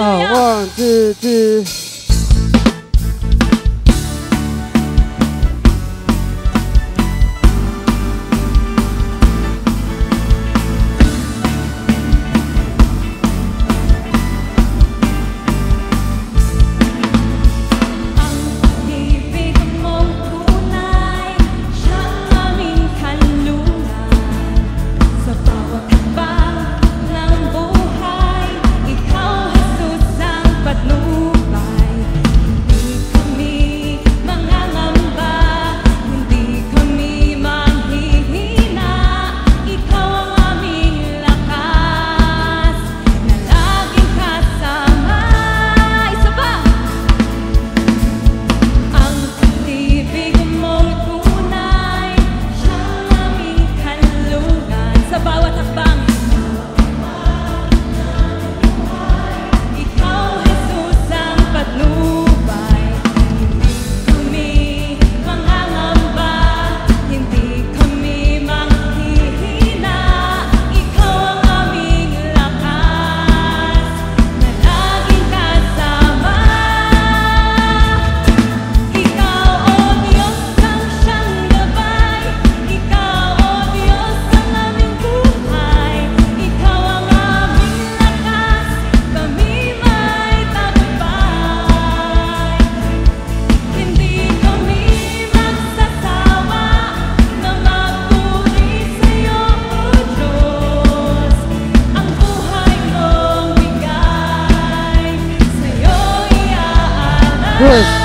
Hallelujah. 1, 2, 3. Yes.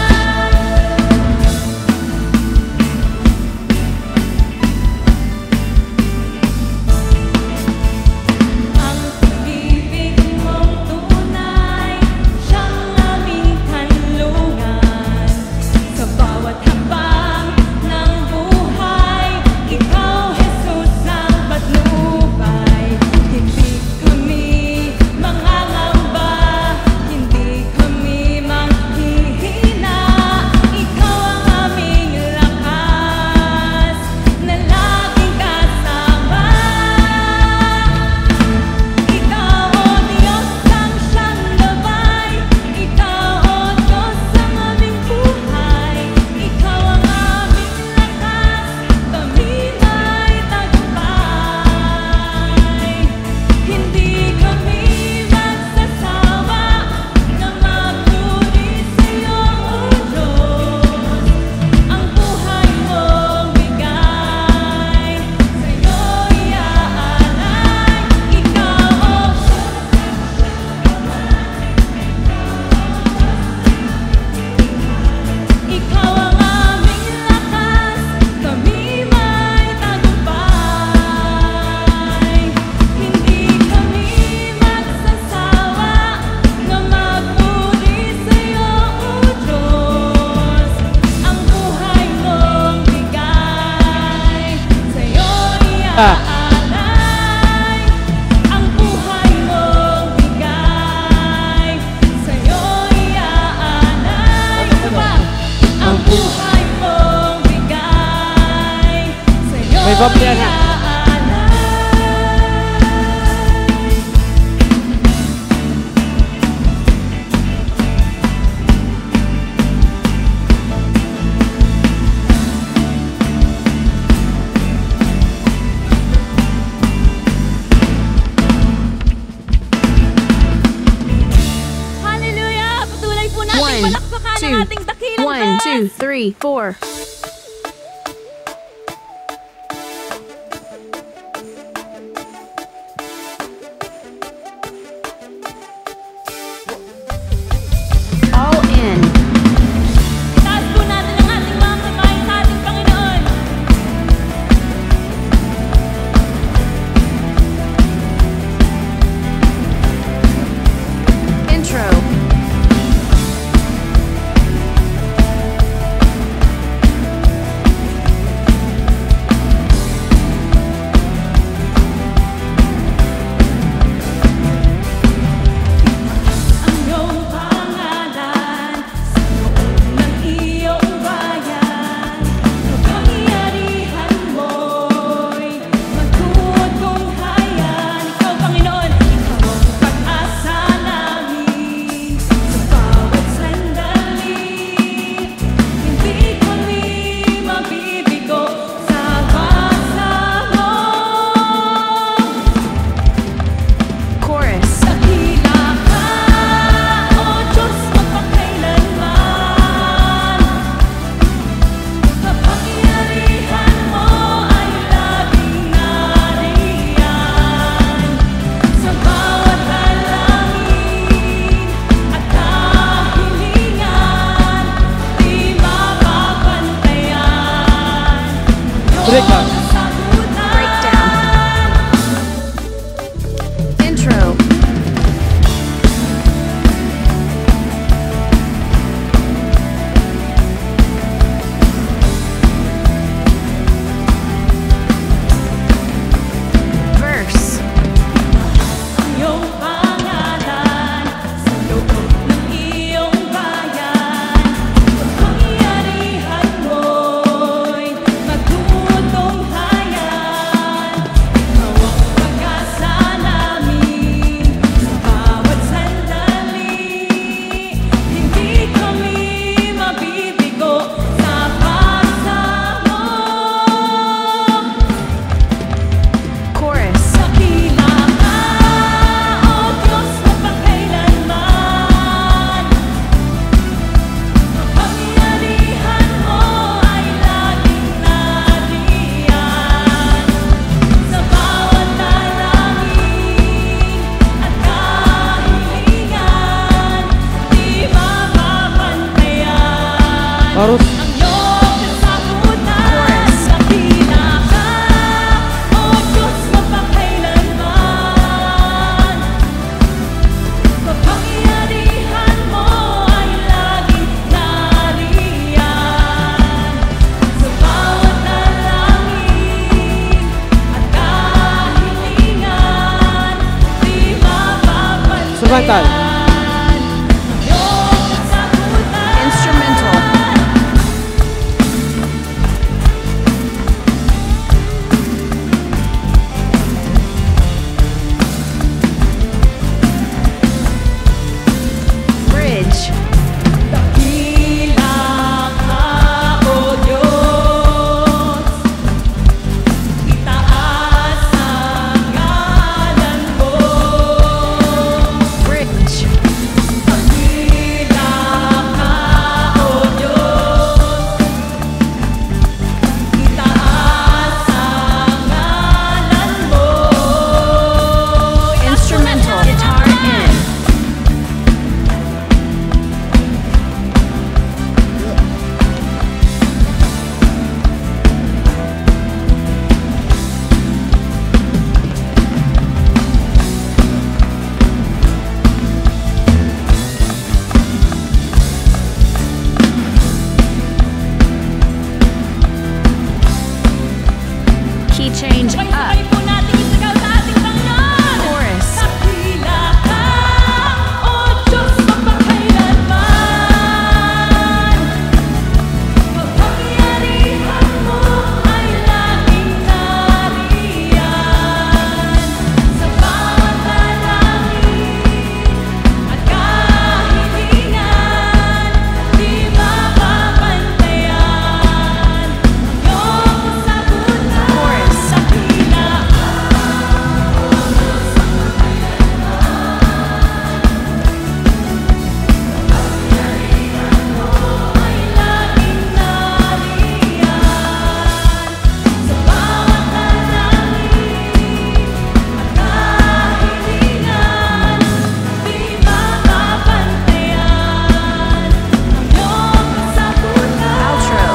May bablian ha. Hallelujah! Patuloy po natin palakpakan ang ating dakilang One, two, three, four. Breakdown. Breakdown. Intro. Verse. Iyong pangalan sa loob ng iyong bayan. Kapangyarihan mo'y matutunghayan. Ikaw ang pag-asa namin sa bawat sandali. Hindi kami mabibigo sa paksa mo. Chorus. Dakila ka, O Diyos, mapagkailanman. Kapangyarihan mo ay laging nariyan. Sa bawat dalangin at kahilingan, di mapapantayan. Chorus. Ang iyong kasagutan, dakila ka, O Diyos, mapagkailanman. Kapangyarihan mo ay laging nariyan. Sa bawat dalangin at kahilingan, di mapapantayan. Instrumental. Ang iyong kasagutan. Instrumental. Bridge. Dakila ka, O Diyos, itaas ang ngalan mo. Bridge. Dakila ka, O Diyos, itaas ang ngalan mo. Instrumental. Guitar in. Key change up. Sabay-sabay po natin isigaw sa ating Panginoon. Chorus. Dakila ka, O Diyos, mapagkailanman. Kapangyarihan mo ay laging nariyan. Sa bawat dalangin at kahilingan, di mapapantayan. Ang iyong kasagutan, Chorus. dakila ka. Ay laging nariyan. Sa bawat dalangin at kahilingan, di mapapantayan. Ang iyong kasagutan. Outro.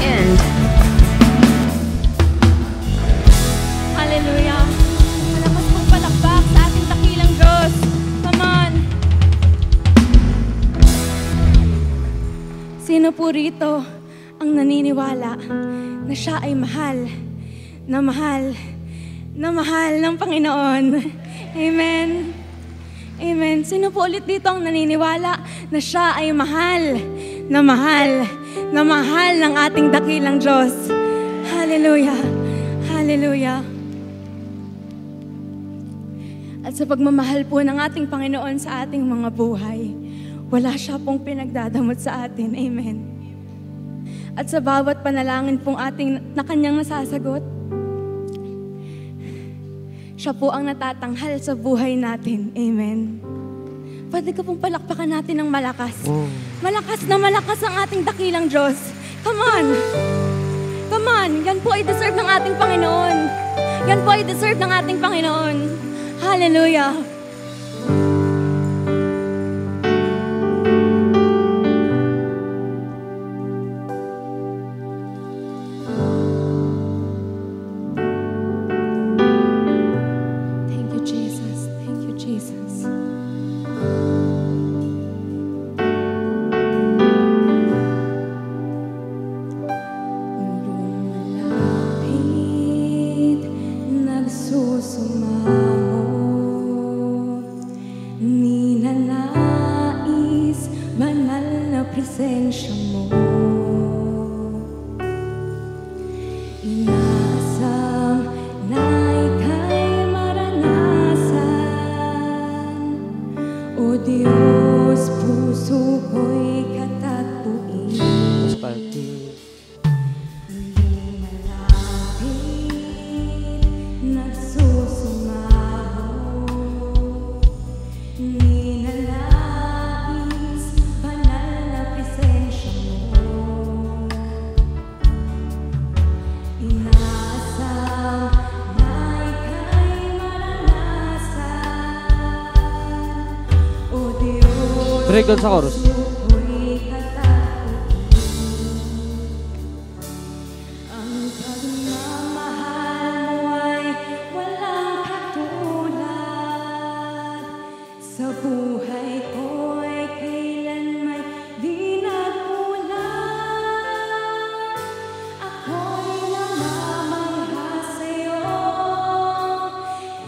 End. Hallelujah. Malakas pong palakpak sa ating dakilang Diyos. Come on. Sino po rito ang naniniwala na siya ay mahal, na mahal, na mahal ng Panginoon? Amen. Amen. Sino po ulit dito ang naniniwala na siya ay mahal, na mahal, na mahal ng ating dakilang Diyos? Hallelujah. Hallelujah. At sa pagmamahal po ng ating Panginoon sa ating mga buhay, wala siya pong pinagdadamot sa atin. Amen. At sa bawat panalangin pong ating na kanyang nasasagot, siya po ang natatanghal sa buhay natin. Amen. Pwede ka pong palakpakan natin ng malakas. Malakas na malakas ang ating dakilang Diyos. Come on! Come on! Yan po ay deserve ng ating Panginoon. Yan po ay deserve ng ating Panginoon. Hallelujah. Thank you, Jesus. Thank you, Jesus. Lumalapit, nagsusumamo, ninanais, banal na presensya mo. Inaasam na ika'y maranasan, O Diyos, puso ko'y katagpuin. Lumalapit, nagsusumamo, ninanais, banal na presensya mo. Inaasam na ika'y maranasan, O Diyos, Break down sa chorus. puso'y katagpuin. Ang pagmamahal mo ay walang katulad. Sa buhay ko'y kailanmay di nagkulang. Ako'y namamangha sa'yo.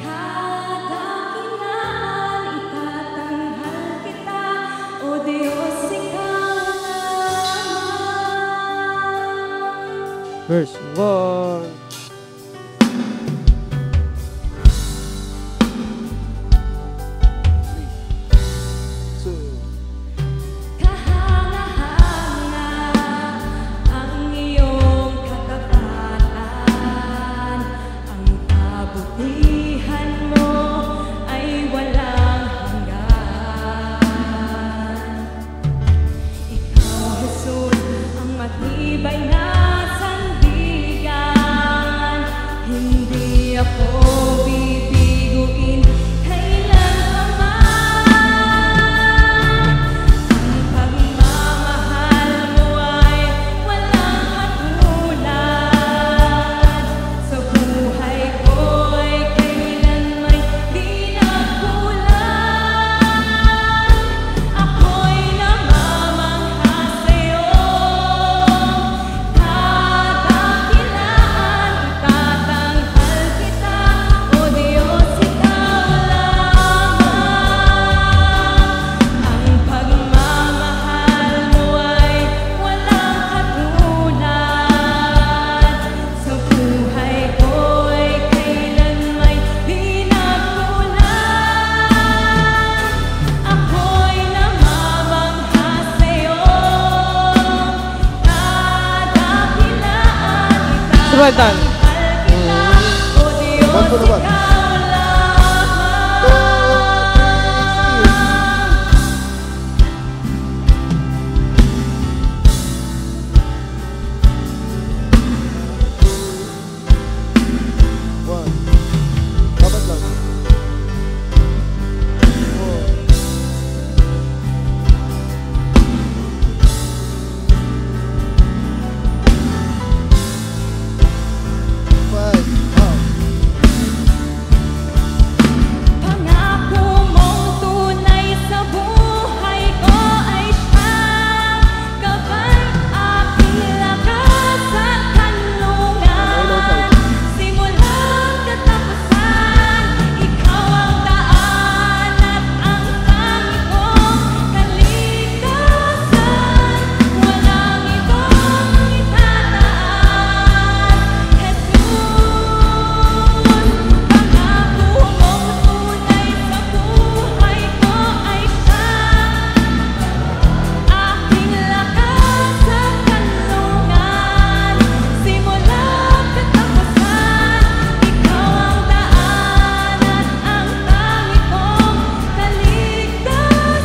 Kada kinaan itatanghal kita, O Diyos, ikaw lamang. Verse 1. Kahanga-hanga ang iyong katapatan, ang kabutihan mo ay walang hanggan. Ikaw, Jesus, ang matibay na sandigan, hindi ako bibiguin kailanman. Ang pagmamahal mo ay walang katulad. Sa buhay ko'y kailanmay di nagkulang. Ako'y namamangha sa'yo. Kada kilaan itatanghal kita, O Diyos, ikaw lamang. Ang pagmamahal mo ay walang katulad. Sa buhay ko'y kailanmay di nagkulang. Ako'y namamangha sa'yo. Kada kilaan Instrumental. itatanghal kita, O Diyos, Bago naman. ikaw One. Dapat lang. Four. Five. Up. Pangako mong tunay sa buhay ko ay siyang gabay, aking lakas at kanlungan. Simula't katapusan, ikaw ang daan at ang tangi kong kaligtasan. Walang ibang itataas, Jesus. Pangako mong tunay sa buhay ko ay siyang aking lakas at kanlungan. Simula't katapusan, ikaw ang daan at ang tangi kong kaligtasan.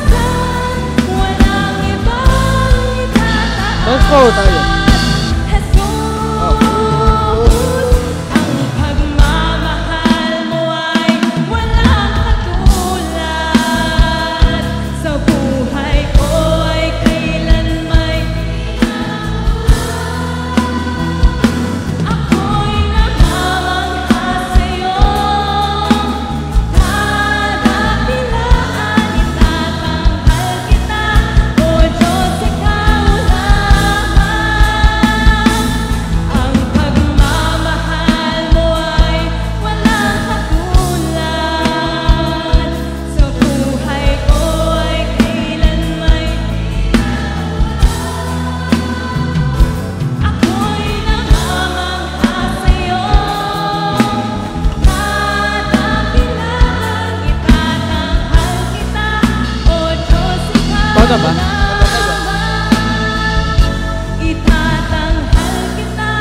Walang ibang itataas, Let's go tayo. Jesus. Ang pagmamahal na ba? Itatanghal kita,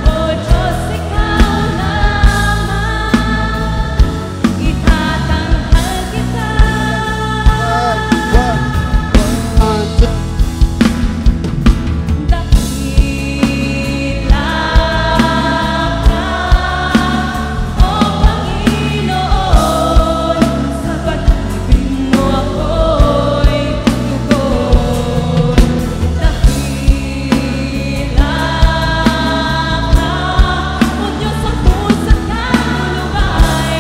O Diyos, ikaw lamang. Itatanghal kita. Dakila ka, O Panginoon, sa pag-ibig mo ako'y tutugon. Dakila ka, O Diyos, ang pusat kaluluway,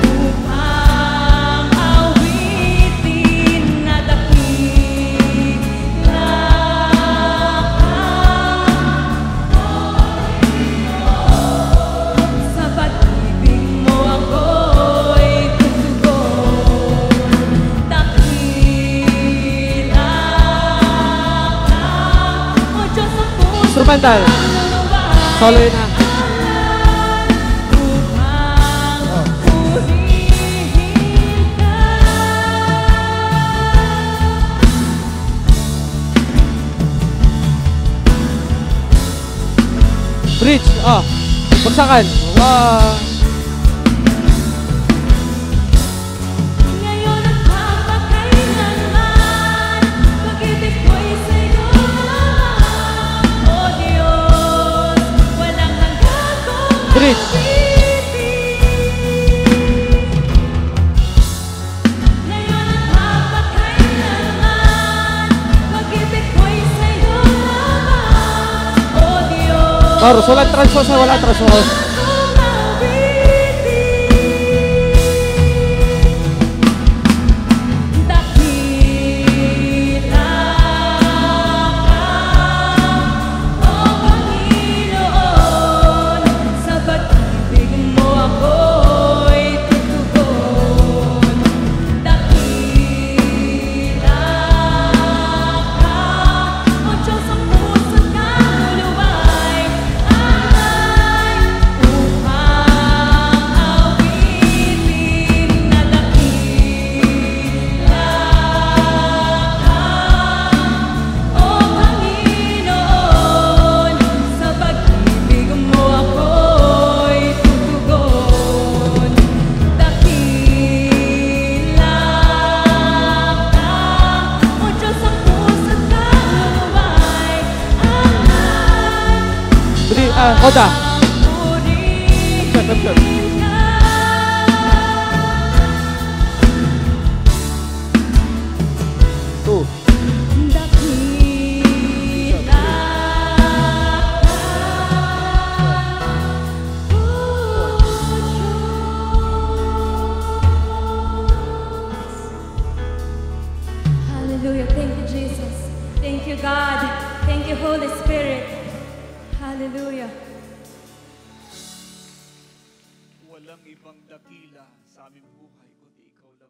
upang awitin na dakila ka, sa pag-ibig mo ako'y tutugon. Dakila ka, O Diyos, ang pusat Instrumental. kaluluway, Solo yun ha. upang purihin ka. Bridge. Oh. Bagsakan. Ngayon at magpapakailanman, pag-ibig ko'y sa'yo lamang. O Diyos, walang hanggan kong Bridge. ngayon at magpapakailanman, pag-ibig ko'y sa'yo lamang. O Diyos, Maros, walang transpose na wala transpose. akong awitin. Dakila ka, O Panginoon, sa pag-ibig mo ako'y tutugon. Dakila ka, O Diyos, ang pusat kaluluway, upang awitin na dakila ka, O Panginoon, sa pag-ibig mo ako'y tutugon. Dakila ka, O Diyos, ang pusat kaluluway, Bridge. Koda. purihin Check, check. ka. Two. Dakila ka, O Diyos. Hallelujah. Thank you, Jesus. Thank you, God. Thank you, Holy Spirit. Hallelujah. Walang ibang dakila sa aming buhay kundi ikaw lang.